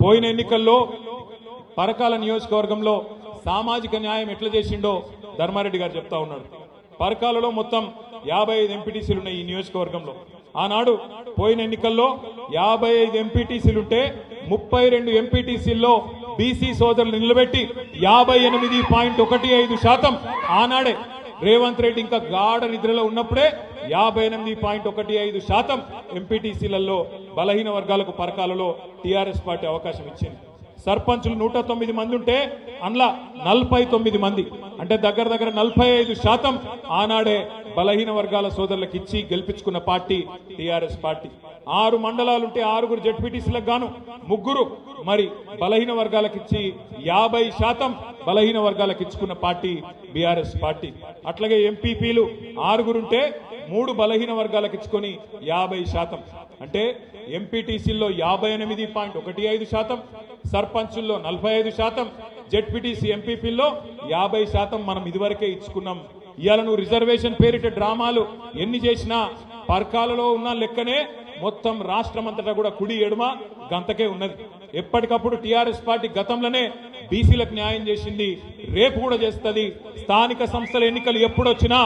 పోయిన ఎన్నికల్లో పరకాల నియోజకవర్గంలో సామాజిక న్యాయం ఎట్లా చేసిండో ధర్మారెడ్డి గారు చెప్తా ఉన్నాడు. పరకాలలో మొత్తం 55 ఎంపీటీసీలు ఉన్నాయి ఈ నియోజకవర్గంలో. ఆనాడు పోయిన ఎన్నికల్లో 55 ఎంపీటీసీలుంటే 32 ఎంపీటీసీల్లో బీసీ సోదరులు నిలబెట్టి 58.15% ఆనాడే రేవంత్ రెడ్డి ఇంకా గాఢ నిద్రలో ఉన్నప్పుడే 58.15% ఎంపీటీసీలలో బలహీన వర్గాలకు పరకాలలో టీఆర్ఎస్ పార్టీ అవకాశం ఇచ్చింది. సర్పంచులు 109 మంది ఉంటే అందులో 49 మంది అంటే దగ్గర 45% ఆనాడే బలహీన వర్గాల సోదరులకు ఇచ్చి గెలిపించుకున్న పార్టీ టీఆర్ఎస్ పార్టీ. 6 మండలాలుంటే 6 జెడ్పీటీసీలకు గాను 3 మరి బలహీన వర్గాలకు ఇచ్చి 50% బలహీన వర్గాలకు ఇచ్చుకున్న పార్టీ బీఆర్ఎస్ పార్టీ. అట్లాగే ఎంపీపీలు 6 ఉంటే 3 బలహీన వర్గాలకు ఇచ్చుకొని 50%. అంటే ఎంపీటీసీల్లో 58.15%, సర్పంచుల్లో 45%, జెడ్పీటీసీ ఎంపీపీల్లో 50% మనం ఇదివరకే ఇచ్చుకున్నాం. ఇవాళ నువ్వు రిజర్వేషన్ పేరిట డ్రామాలు ఎన్ని చేసినా పరకాలలో ఉన్న లెక్కనే మొత్తం రాష్ట్రం అంతటా కూడా కుడి ఎడమ గంతకే ఉన్నది. ఎప్పటికప్పుడు టీఆర్ఎస్ పార్టీ గతంలోనే బీసీలకు న్యాయం చేసింది, రేపు కూడా చేస్తుంది. స్థానిక సంస్థల ఎన్నికలు ఎప్పుడొచ్చినా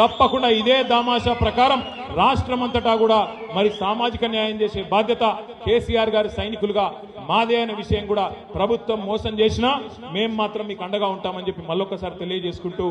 తప్పకుండా ఇదే దామాషా ప్రకారం రాష్ట్రం అంతటా కూడా మరి సామాజిక న్యాయం చేసే బాధ్యత కేసీఆర్ గారి సైనికులుగా మాదే అనే విషయం కూడా ప్రభుత్వం మోసం చేసినా మేము మాత్రం మీకు అండగా ఉంటామని చెప్పి మళ్ళొకసారి తెలియజేసుకుంటూ